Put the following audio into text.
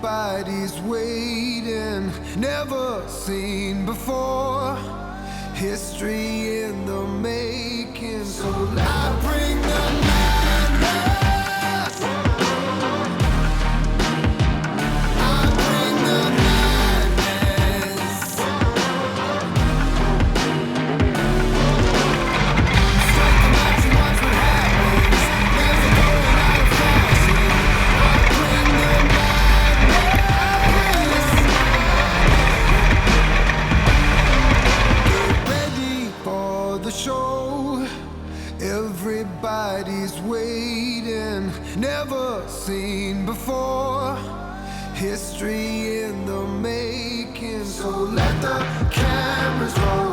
Everybody's waiting, never seen before. History in the making, so I bring the madness. I bring the madness. Strike the match and watch what happens. Never going out of fashion. I bring the madness. Get ready for the show. Everybody's waiting, never seen before. History in the making, so let the cameras roll.